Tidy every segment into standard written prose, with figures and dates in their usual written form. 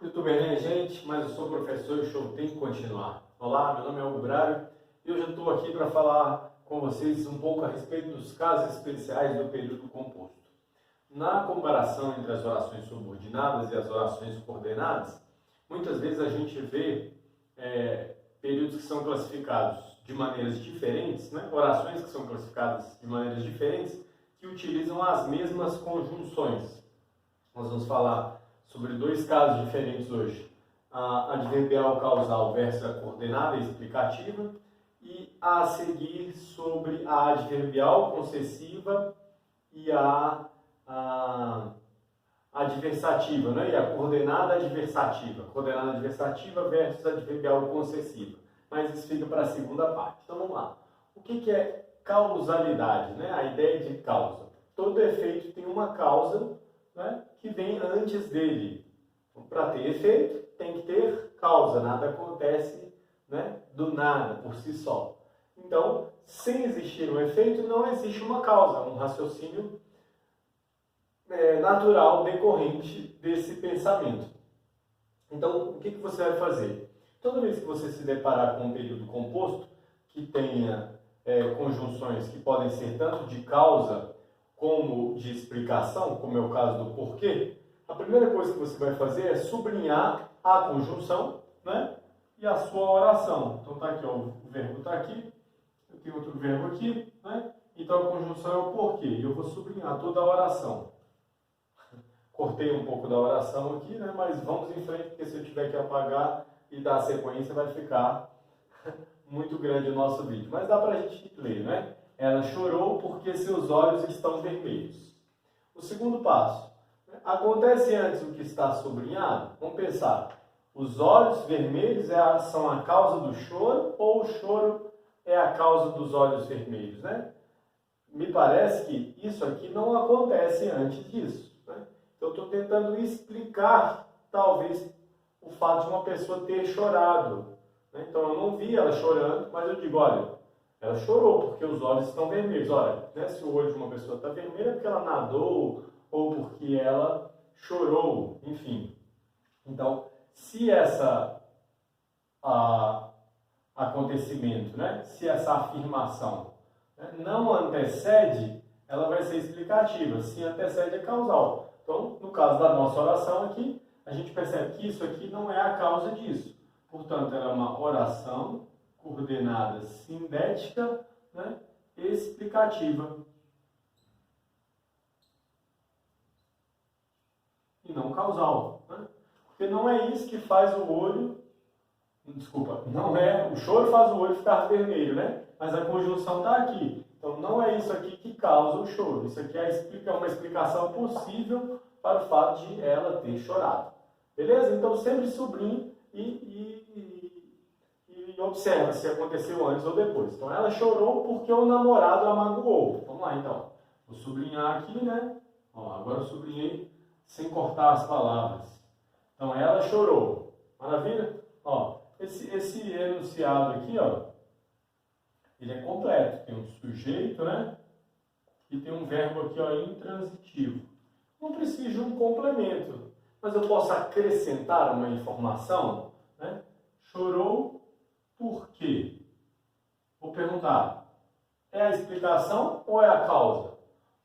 Tudo bem, né, gente? Mas eu sou professor e o show tem que continuar. Olá, meu nome é Hugo Braga e hoje eu estou aqui para falar com vocês um pouco a respeito dos casos especiais do período composto. Na comparação entre as orações subordinadas e as orações coordenadas, muitas vezes a gente vê períodos que são classificados de maneiras diferentes, né? Orações que são classificadas de maneiras diferentes, que utilizam as mesmas conjunções. Nós vamos falar sobre dois casos diferentes hoje. A adverbial causal versus a coordenada explicativa e a seguir sobre a adverbial concessiva e a adversativa, né? E a coordenada adversativa. Coordenada adversativa versus adverbial concessiva. Mas isso fica para a segunda parte. Então vamos lá. O que é causalidade, né? A ideia de causa. Todo efeito tem uma causa, né, que vem antes dele. Para ter efeito, tem que ter causa. Nada acontece, né, do nada, por si só. Então, sem existir um efeito, não existe uma causa, um raciocínio natural decorrente desse pensamento. Então, o que você vai fazer? Toda vez que você se deparar com um período composto, que tenha conjunções que podem ser tanto de causa como de explicação, como é o caso do porquê, a primeira coisa que você vai fazer é sublinhar a conjunção, né, e a sua oração. Então está aqui, ó, o verbo está aqui, eu tenho outro verbo aqui, né? Então a conjunção é o porquê, e eu vou sublinhar toda a oração. Cortei um pouco da oração aqui, né, mas vamos em frente, porque se eu tiver que apagar e dar sequência, vai ficar muito grande o nosso vídeo. Mas dá para a gente ler, né? Ela chorou porque seus olhos estão vermelhos. O segundo passo. Acontece antes o que está sublinhado? Vamos pensar. Os olhos vermelhos são a causa do choro ou o choro é a causa dos olhos vermelhos, né? Me parece que isso aqui não acontece antes disso, né? Então, eu estou tentando explicar, talvez, o fato de uma pessoa ter chorado, né? Então, eu não vi ela chorando, mas eu digo, olha, ela chorou porque os olhos estão vermelhos. Olha, né, se o olho de uma pessoa está vermelho é porque ela nadou ou porque ela chorou, enfim. Então, se essa acontecimento, né, se essa afirmação, né, não antecede, ela vai ser explicativa. Se antecede, é causal. Então, no caso da nossa oração aqui, a gente percebe que isso aqui não é a causa disso. Portanto, ela é uma oração coordenada sindética, né, explicativa. E não causal, né? Porque não é isso que faz o olho, não é, o choro faz o olho ficar vermelho, né? Mas a conjunção está aqui. Então não é isso aqui que causa o choro. Isso aqui é uma explicação possível para o fato de ela ter chorado. Beleza? Então sempre sublinhe e observa se aconteceu antes ou depois. Então ela chorou porque o namorado a magoou. Vamos lá então. Vou sublinhar aqui, né? Ó, agora eu sublinhei sem cortar as palavras. Então ela chorou. Maravilha? Ó, esse enunciado aqui, ó, ele é completo. Tem um sujeito, né? E tem um verbo aqui, ó, intransitivo. Não precisa de um complemento, mas eu posso acrescentar uma informação, né? Chorou por quê? Vou perguntar, é a explicação ou é a causa?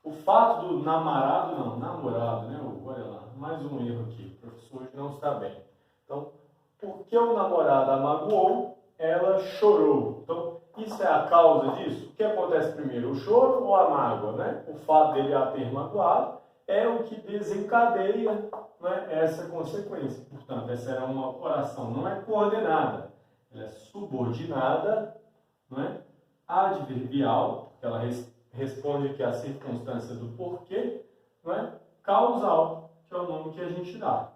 O fato do namorado, não, namorado, né? Olha lá, mais um erro aqui, o professor hoje não está bem. Então, porque o namorado a magoou, ela chorou. Então, isso é a causa disso? O que acontece primeiro, o choro ou a mágoa, né? O fato dele a ter magoado é o que desencadeia, né, essa consequência. Portanto, essa era uma oração, não é coordenada, ela é subordinada, não é? Adverbial, ela responde aqui à circunstância do porquê, não é? Causal, que é o nome que a gente dá.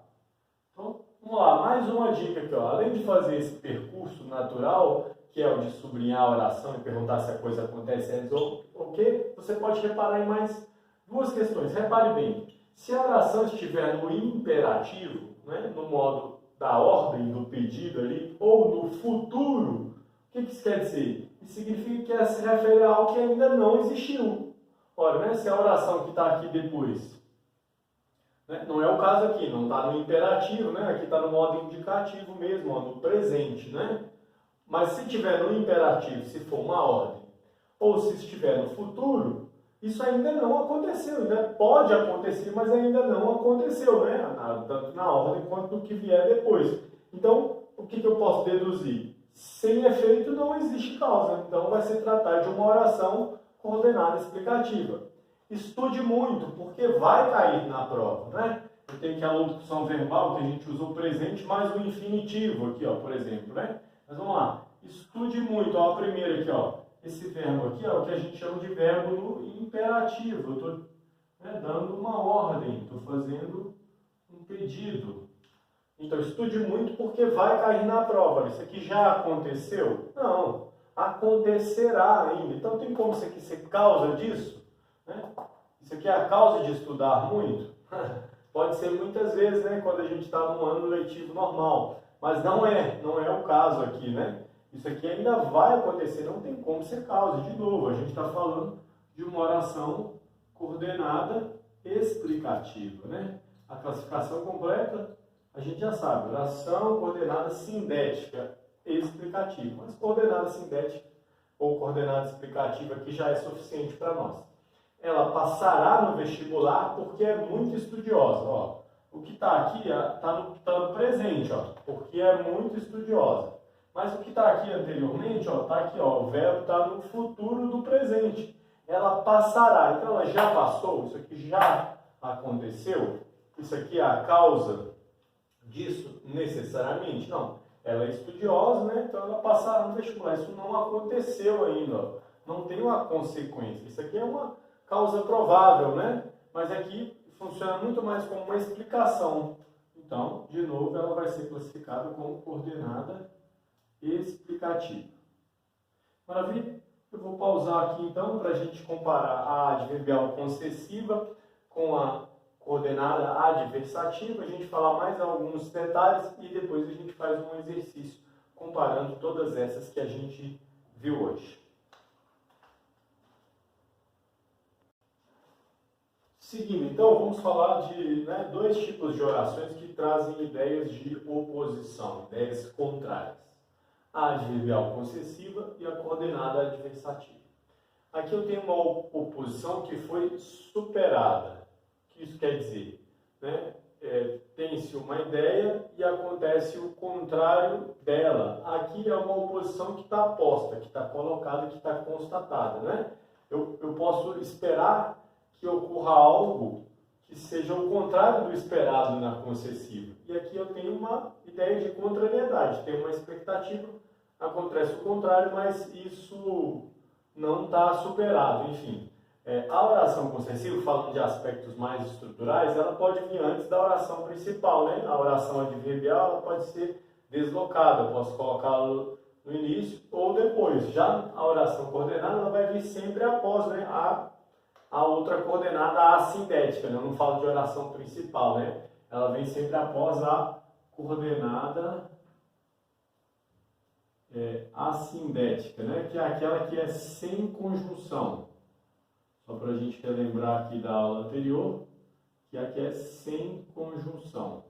Então, vamos lá, mais uma dica aqui, ó. Além de fazer esse percurso natural, que é o de sublinhar a oração e perguntar se a coisa acontece antes ou o quê, você pode reparar em mais duas questões. Repare bem, se a oração estiver no imperativo, né, no modo da ordem do pedido ali, ou no futuro, o que isso quer dizer? Isso significa que ela se refere a algo que ainda não existiu. Ora, né, se a oração que está aqui depois né? Não é o caso aqui, não está no imperativo, né? Aqui está no modo indicativo mesmo, ó, no presente, né? Mas se estiver no imperativo, se for uma ordem, ou se estiver no futuro, isso ainda não aconteceu. Ainda pode acontecer, mas ainda não aconteceu, né? Tanto na ordem quanto no que vier depois. Então, o que eu posso deduzir? Sem efeito não existe causa. Então, vai se tratar de uma oração coordenada explicativa. Estude muito, porque vai cair na prova, né? Eu tenho aqui a locução verbal, que a gente usa o presente, mais o infinitivo aqui, ó, por exemplo, né? Mas vamos lá. Estude muito. Ó, a primeira aqui, ó. Esse verbo aqui é o que a gente chama de verbo no imperativo. Eu estou, né, dando uma ordem, estou fazendo um pedido. Então, estude muito porque vai cair na prova. Isso aqui já aconteceu? Não. Acontecerá ainda. Então, tem como isso aqui ser causa disso? Né? Isso aqui é a causa de estudar muito? Pode ser muitas vezes, né, quando a gente está num ano letivo normal. Mas não é o caso aqui, né? Isso aqui ainda vai acontecer, não tem como ser causa. De novo, a gente está falando de uma oração coordenada explicativa, né? A classificação completa, a gente já sabe, oração coordenada sindética explicativa. Mas coordenada sindética ou coordenada explicativa aqui já é suficiente para nós. Ela passará no vestibular porque é muito estudiosa. Ó, o que está aqui está no presente, ó, porque é muito estudiosa. Mas o que está aqui anteriormente, está aqui, ó, o verbo está no futuro do presente. Ela passará. Então, ela já passou, isso aqui já aconteceu. Isso aqui é a causa disso necessariamente? Não. Ela é estudiosa, né? Então, ela passará no vestibular. Isso não aconteceu ainda. Ó. Não tem uma consequência. Isso aqui é uma causa provável, né? Mas aqui funciona muito mais como uma explicação. Então, de novo, ela vai ser classificada como coordenada explicativa. Maravilha? Eu vou pausar aqui então para a gente comparar a adverbial concessiva com a coordenada adversativa, a gente falar mais alguns detalhes e depois a gente faz um exercício comparando todas essas que a gente viu hoje. Seguindo, então, vamos falar de dois tipos de orações que trazem ideias de oposição, ideias contrárias. A adverbial concessiva e a coordenada adversativa. Aqui eu tenho uma oposição que foi superada. O que isso quer dizer? Né? Tem-se uma ideia e acontece o contrário dela. Aqui é uma oposição que está posta, que está colocada, que está constatada. Né? Eu posso esperar que ocorra algo que seja o contrário do esperado na concessiva. E aqui eu tenho uma ideia de contrariedade, tenho uma expectativa, acontece o contrário, mas isso não está superado. Enfim, a oração concessiva, falando de aspectos mais estruturais, ela pode vir antes da oração principal, né? A oração adverbial ela pode ser deslocada, eu posso colocá-la no início ou depois. Já a oração coordenada ela vai vir sempre após, né, a outra coordenada assindética, né? Eu não falo de oração principal, né? Ela vem sempre após a coordenada assindética, né? Que é aquela que é sem conjunção. Só para a gente relembrar aqui da aula anterior, que aqui é sem conjunção.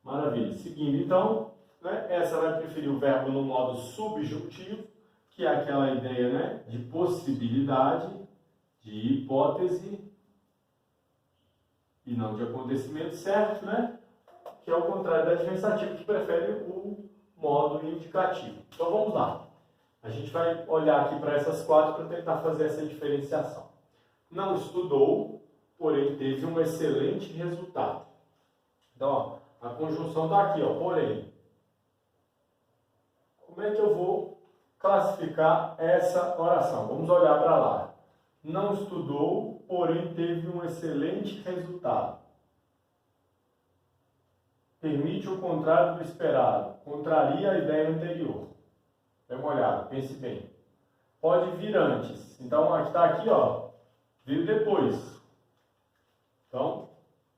Maravilha. Seguindo, então, né? Essa vai preferir o verbo no modo subjuntivo, que é aquela ideia, né, de possibilidade, de hipótese e não de acontecimento certo, né? Que é o contrário da adversativa, que prefere o modo indicativo. Então vamos lá. A gente vai olhar aqui para essas quatro para tentar fazer essa diferenciação. Não estudou, porém teve um excelente resultado. Então, ó, a conjunção está aqui, ó, porém. Como é que eu vou classificar essa oração? Vamos olhar para lá. Não estudou, porém teve um excelente resultado. Permite o contrário do esperado. Contraria a ideia anterior. Dê uma olhada, pense bem. Pode vir antes. Então, está aqui, ó. Veio depois. Então,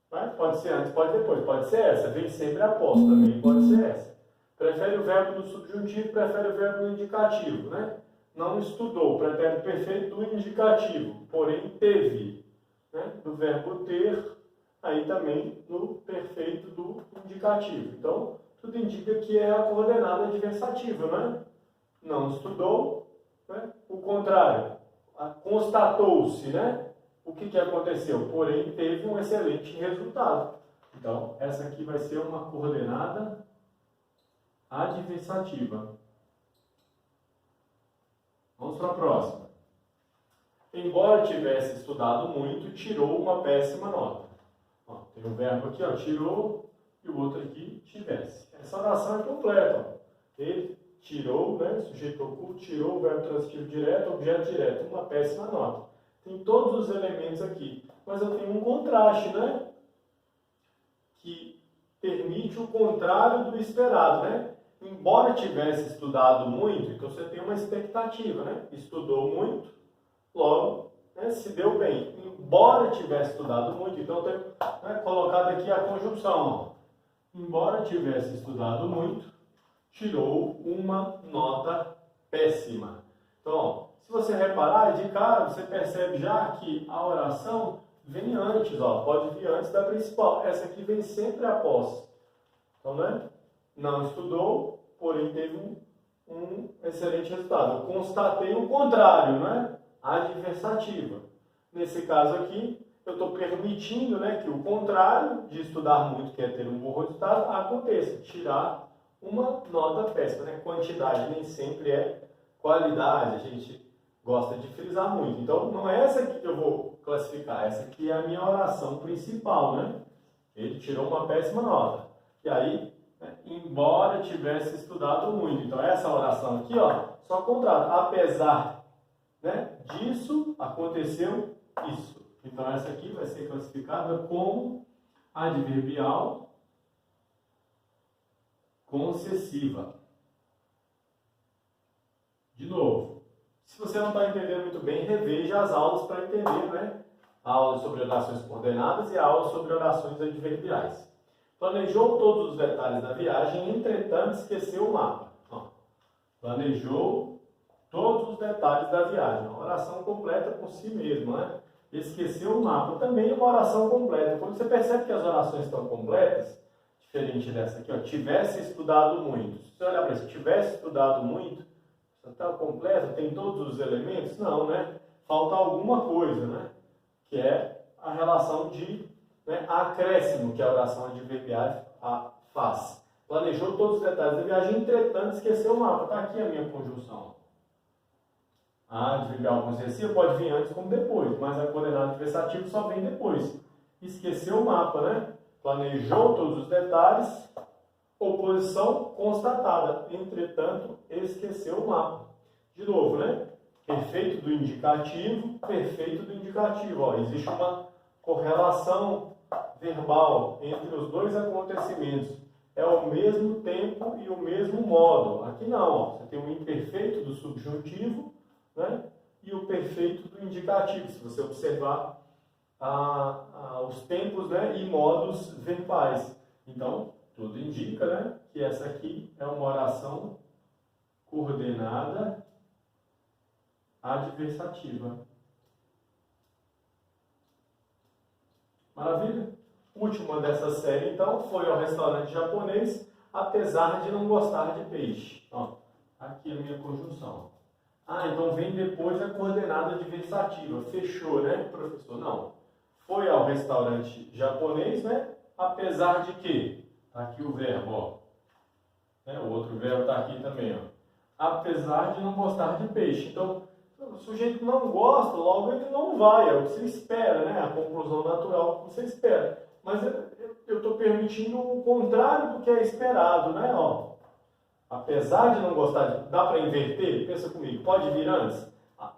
pode ser antes, pode depois. Pode ser essa. Vem sempre após também. Pode ser essa. Prefere o verbo do subjuntivo, prefere o verbo do indicativo, né? Não estudou, pretérito perfeito do indicativo, porém teve, né? Do verbo ter aí também no perfeito do indicativo. Então, tudo indica que é a coordenada adversativa, né? Não estudou, né? O contrário, constatou-se, né? O que aconteceu? Porém, teve um excelente resultado. Então, essa aqui vai ser uma coordenada adversativa. Vamos para a próxima. Embora tivesse estudado muito, tirou uma péssima nota. Ó, tem um verbo aqui, ó, tirou, e o outro aqui, tivesse. Essa oração é completa. Ó. Ele tirou, né, sujeito oculto, tirou o verbo transitivo direto, objeto direto, uma péssima nota. Tem todos os elementos aqui. Mas eu tenho um contraste, né? Que permite o contrário do esperado, né? Embora tivesse estudado muito, então você tem uma expectativa, né? Estudou muito, logo, né, se deu bem. Embora tivesse estudado muito, então eu tenho, né, colocado aqui a conjunção. Ó. Embora tivesse estudado muito, tirou uma nota péssima. Então, ó, se você reparar, de cara, você percebe já que a oração vem antes, ó, pode vir antes da principal. Essa aqui vem sempre após. Então, né? Não estudou, porém teve um excelente resultado. Eu constatei o contrário, né? Adversativa. Nesse caso aqui, eu estou permitindo, né, que o contrário de estudar muito, que é ter um bom resultado, aconteça. Tirar uma nota péssima, né? Quantidade nem sempre é qualidade. A gente gosta de frisar muito. Então, não é essa aqui que eu vou classificar. Essa aqui é a minha oração principal, né? Ele tirou uma péssima nota. E aí, né, embora tivesse estudado muito. Então, essa oração aqui, ó, só contrário. Apesar, né, disso, aconteceu isso. Então, essa aqui vai ser classificada como adverbial concessiva. De novo. Se você não está entendendo muito bem, reveja as aulas para entender, né? A aula sobre orações coordenadas e a aula sobre orações adverbiais. Planejou todos os detalhes da viagem, entretanto esqueceu o mapa. Ó, planejou todos os detalhes da viagem. Uma oração completa por si mesma, né? Esqueceu o mapa. Também é uma oração completa. Quando você percebe que as orações estão completas, diferente dessa aqui, ó, tivesse estudado muito. Se você olhar para isso, tivesse estudado muito, está completo, tem todos os elementos? Não, né? Falta alguma coisa, né? Que é a relação de, né, acréscimo que a oração adverbial faz. Planejou todos os detalhes da viagem, entretanto esqueceu o mapa. Está aqui a minha conjunção. A adverbial concessiva pode vir antes como depois, mas a coordenada adversativa só vem depois. Esqueceu o mapa, né? Planejou todos os detalhes, oposição constatada, entretanto, esqueceu o mapa. De novo, né? Perfeito do indicativo, perfeito do indicativo. Ó, existe uma correlação verbal entre os dois acontecimentos. É o mesmo tempo e o mesmo modo. Aqui não, ó, você tem o imperfeito do subjuntivo, né? E o perfeito do indicativo. Se você observar os tempos, né, e modos verbais. Então, tudo indica, né, que essa aqui é uma oração coordenada adversativa. Maravilha? Última dessa série, então, foi ao restaurante japonês, apesar de não gostar de peixe. Ó, aqui a minha conjunção. Ah, então vem depois a coordenada adversativa. Fechou, né, professor? Não. Foi ao restaurante japonês, né, apesar de quê? Está aqui o verbo, ó. Né? O outro verbo está aqui também, ó. Apesar de não gostar de peixe. Então, o sujeito não gosta, logo ele não vai. É o que você espera, né? A conclusão natural que você espera. Mas eu estou permitindo o contrário do que é esperado, né? Ó, apesar de não gostar de... Dá para inverter? Pensa comigo. Pode vir antes?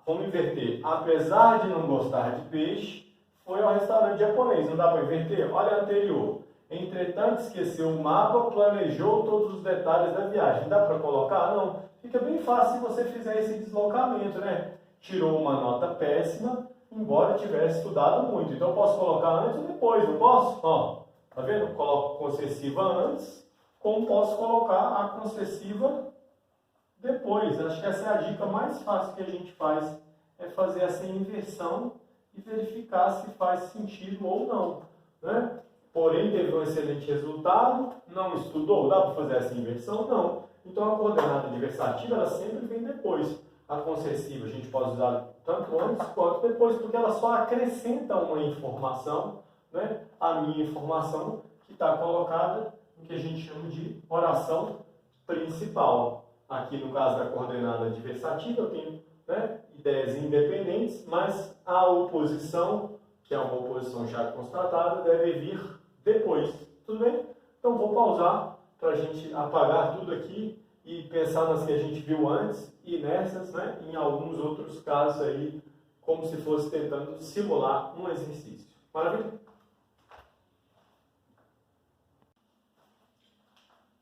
Vamos inverter. Apesar de não gostar de peixe, foi ao restaurante japonês. Não dá para inverter? Olha a anterior. Entretanto, esqueceu o mapa, planejou todos os detalhes da viagem. Dá para colocar? Não. Fica bem fácil se você fizer esse deslocamento, né? Tirou uma nota péssima, embora tivesse estudado muito. Então, eu posso colocar antes ou depois, não posso? Ó, tá vendo? Eu coloco concessiva antes, como posso colocar a concessiva depois. Acho que essa é a dica mais fácil que a gente faz, é fazer essa inversão e verificar se faz sentido ou não. né? Porém teve um excelente resultado, não estudou, dá para fazer essa inversão? Não. Então a coordenada adversativa ela sempre vem depois. A concessiva a gente pode usar tanto antes quanto depois, porque ela só acrescenta uma informação, né? A minha informação que está colocada no que a gente chama de oração principal. Aqui no caso da coordenada adversativa eu tenho, né, ideias independentes, mas a oposição, que é uma oposição já constatada, deve vir depois. Tudo bem? Então vou pausar para a gente apagar tudo aqui e pensar nas que a gente viu antes e nessas, né, em alguns outros casos aí, como se fosse tentando simular um exercício. Maravilha?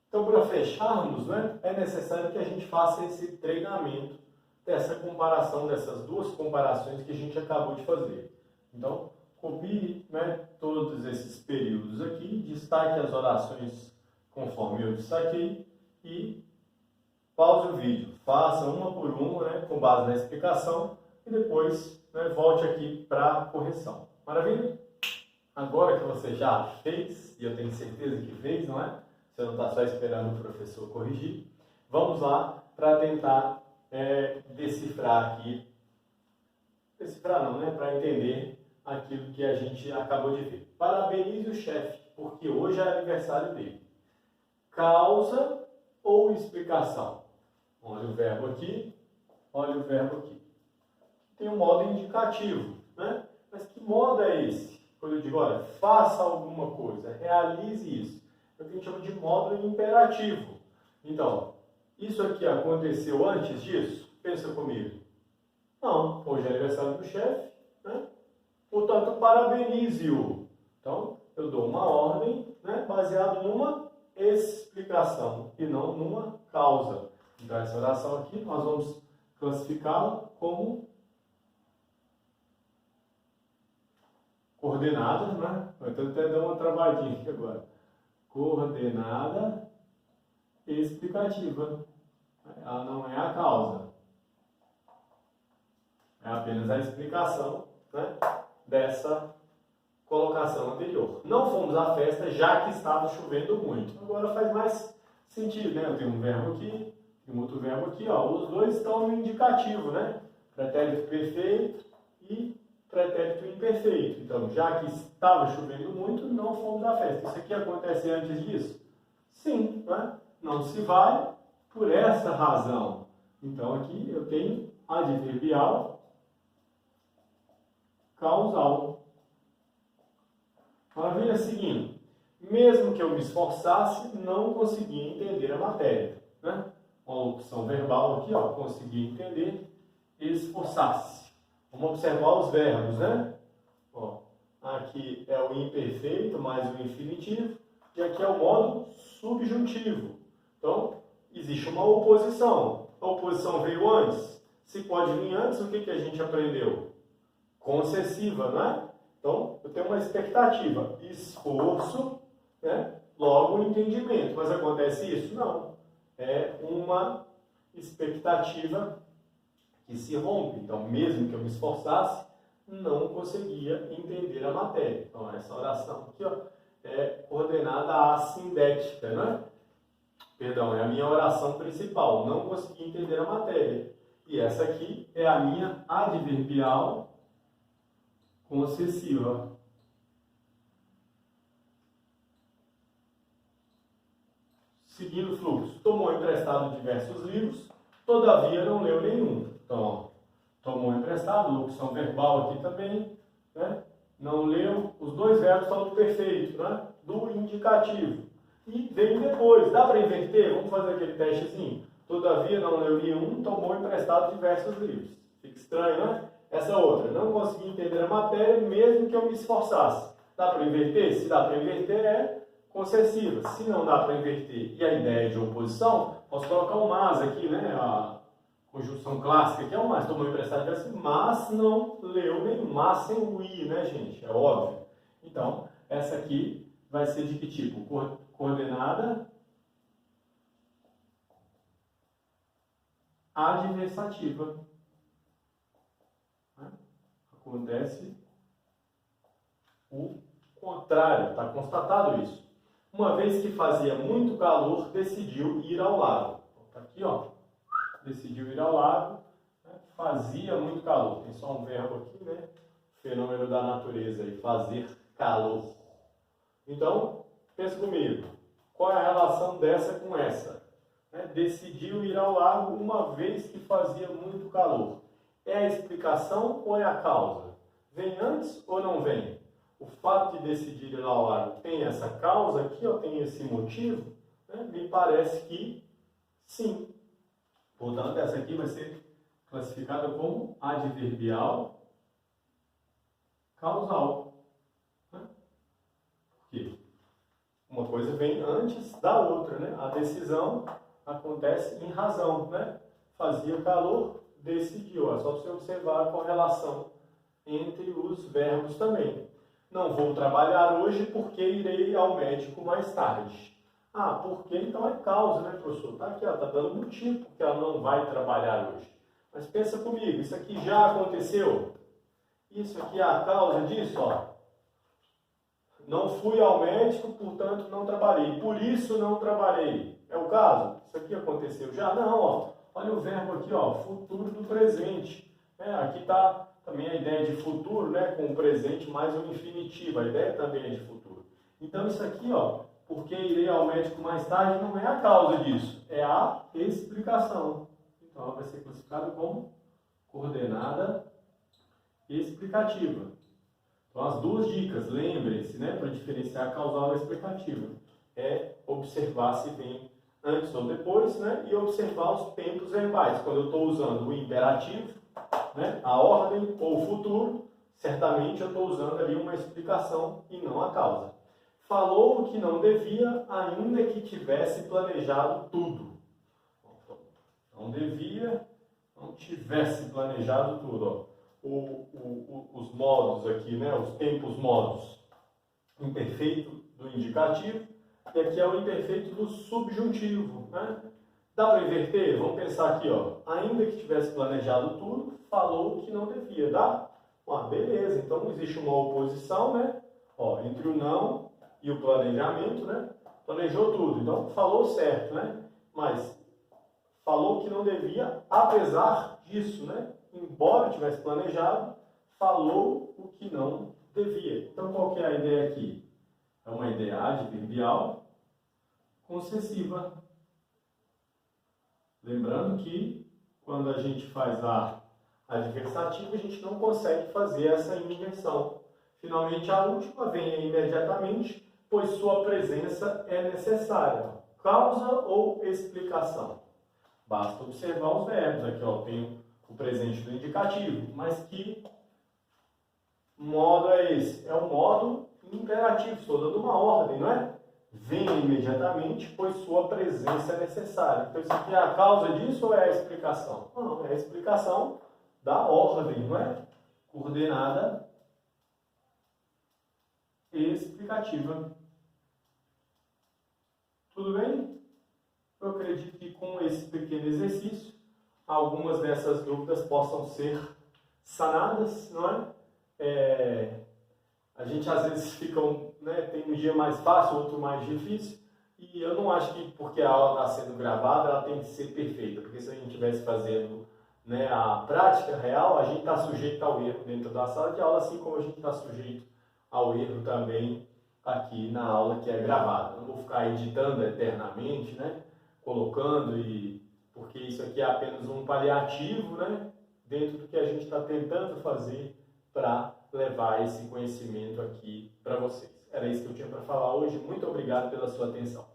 Então, para fecharmos, né, é necessário que a gente faça esse treinamento dessa comparação, dessas duas comparações que a gente acabou de fazer. Então, copie, né, todos esses períodos aqui, destaque as orações conforme eu destaquei e pause o vídeo. Faça uma por uma, né, com base na explicação e depois, né, volte aqui para a correção. Maravilha? Agora que você já fez, e eu tenho certeza que fez, não é? Você não está só esperando o professor corrigir. Vamos lá para tentar decifrar aqui. Decifrar não, né? Para entender aquilo que a gente acabou de ver. Parabenize o chefe, porque hoje é aniversário dele. Causa ou explicação? Olha o verbo aqui, olha o verbo aqui. Tem um modo indicativo, né? Mas que modo é esse? Quando eu digo, olha, faça alguma coisa, realize isso. É o que a gente chama de modo imperativo. Então, isso aqui aconteceu antes disso? Pensa comigo. Não, hoje é aniversário do chefe, né? Portanto, parabenize-o. Então, eu dou uma ordem, né, baseado numa explicação e não numa causa. Então, essa oração aqui, nós vamos classificá-la como coordenada, né? Então, até dar uma travadinha aqui agora. Coordenada explicativa. Ela não é a causa. É apenas a explicação, né, dessa colocação anterior. Não fomos à festa já que estava chovendo muito. Agora faz mais sentido, né? Eu tenho um verbo aqui e um outro verbo aqui. Ó. Os dois estão no indicativo, né? Pretérito perfeito e pretérito imperfeito. Então, já que estava chovendo muito, não fomos à festa. Isso aqui acontece antes disso? Sim, né? Não se vai por essa razão. Então, aqui eu tenho adverbial causal. Maravilha, seguindo. Mesmo que eu me esforçasse, não conseguia entender a matéria. Né? Uma locução verbal aqui, ó, conseguia entender, esforçar-se. Vamos observar os verbos, né? Ó, aqui é o imperfeito mais o infinitivo, e aqui é o modo subjuntivo. Então, existe uma oposição. A oposição veio antes. Se pode vir antes, o que a gente aprendeu? Concessiva, né? Então, eu tenho uma expectativa. Esforço, né? Logo, entendimento. Mas acontece isso? Não. É uma expectativa que se rompe. Então, mesmo que eu me esforçasse, não conseguia entender a matéria. Então, essa oração aqui, ó, é ordenada assindética, né? Perdão, é a minha oração principal. Não consegui entender a matéria. E essa aqui é a minha adverbial concessiva. Seguindo o fluxo. Tomou emprestado diversos livros, todavia não leu nenhum. Então, tomou emprestado, locução verbal aqui também, né? Não leu, os dois verbos estão do perfeito, né? Do indicativo. E vem depois, dá para inverter? Vamos fazer aquele testezinho. Todavia não leu nenhum, tomou emprestado diversos livros. Fica estranho, né? Essa outra, não consegui entender a matéria, mesmo que eu me esforçasse. Dá para inverter? Se dá para inverter, é concessiva. Se não dá para inverter e a ideia de oposição, posso colocar o mas aqui, né? A conjunção clássica, que é o mas, tomou emprestado assim, mas não leu nenhum. Mas sem o i, né, gente? É óbvio. Então, essa aqui vai ser de que tipo? Coordenada adversativa. Acontece o contrário, está constatado isso. Uma vez que fazia muito calor, decidiu ir ao lago. Está aqui, ó. Decidiu ir ao lago, né? Fazia muito calor. Tem só um verbo aqui, né? Fenômeno da natureza, aí, fazer calor. Então, pensa comigo. Qual é a relação dessa com essa? Decidiu ir ao lago uma vez que fazia muito calor. É a explicação ou é a causa? Vem antes ou não vem? O fato de decidir ir ao lago tem essa causa aqui, ou tem esse motivo? Me parece que sim. Portanto, essa aqui vai ser classificada como adverbial causal. Por quê? Uma coisa vem antes da outra, né? A decisão acontece em razão, né? Fazia calor, decidiu. É só você observar a correlação entre os verbos também. Não vou trabalhar hoje porque irei ao médico mais tarde. Ah, porque então é causa, né, professor? Tá aqui, ó, tá dando motivo porque ela não vai trabalhar hoje. Mas pensa comigo, isso aqui já aconteceu? Isso aqui é a causa disso, ó. Não fui ao médico, portanto não trabalhei. Por isso não trabalhei. É o caso? Isso aqui aconteceu já? Não, ó. Olha o verbo aqui, ó, futuro do presente. Aqui está também a ideia de futuro, né, com o presente mais o infinitivo. A ideia também é de futuro. Então isso aqui, ó, porque irei ao médico mais tarde, não é a causa disso, é a explicação. Então ela vai ser classificada como coordenada explicativa. Então as duas dicas, lembrem-se, né, para diferenciar a causal da explicativa, é observar se vem antes ou depois, né, e observar os tempos verbais. Quando eu estou usando o imperativo, né, a ordem ou o futuro, certamente eu estou usando ali uma explicação e não a causa. Falou o que não devia, ainda que tivesse planejado tudo. Não devia, não tivesse planejado tudo. Ó. Os modos aqui, né, os tempos modos. Imperfeito do indicativo, e aqui é o imperfeito do subjuntivo. Né? Dá para inverter? Vamos pensar aqui, ó. Ainda que tivesse planejado tudo, falou que não devia, dá? Beleza, então existe uma oposição, né? Entre o não e o planejamento, né? Planejou tudo, então falou certo, né? Mas falou que não devia, apesar disso, né? Embora tivesse planejado, falou o que não devia. Então qual que é a ideia aqui? É uma ideia adverbial concessiva. Lembrando que quando a gente faz a adversativa, a gente não consegue fazer essa inversão. Finalmente, a última vem imediatamente, pois sua presença é necessária. Causa ou explicação? Basta observar os verbos. Aqui, ó, tem o presente do indicativo. Mas que modo é esse? É o modo imperativo. Estou dando uma ordem, não é? Venha imediatamente, pois sua presença é necessária. Então, isso aqui é a causa disso ou é a explicação? Não, é a explicação da ordem, não é? Coordenada explicativa. Tudo bem? Eu acredito que com esse pequeno exercício, algumas dessas dúvidas possam ser sanadas, não é? A gente às vezes fica, né, tem um dia mais fácil, outro mais difícil, e eu não acho que porque a aula está sendo gravada, ela tem que ser perfeita, porque se a gente estivesse fazendo, né, a prática real, a gente está sujeito ao erro dentro da sala de aula, assim como a gente está sujeito ao erro também aqui na aula que é gravada. Não vou ficar editando eternamente, né, colocando, porque isso aqui é apenas um paliativo, né, dentro do que a gente está tentando fazer para levar esse conhecimento aqui para vocês. Era isso que eu tinha para falar hoje. Muito obrigado pela sua atenção.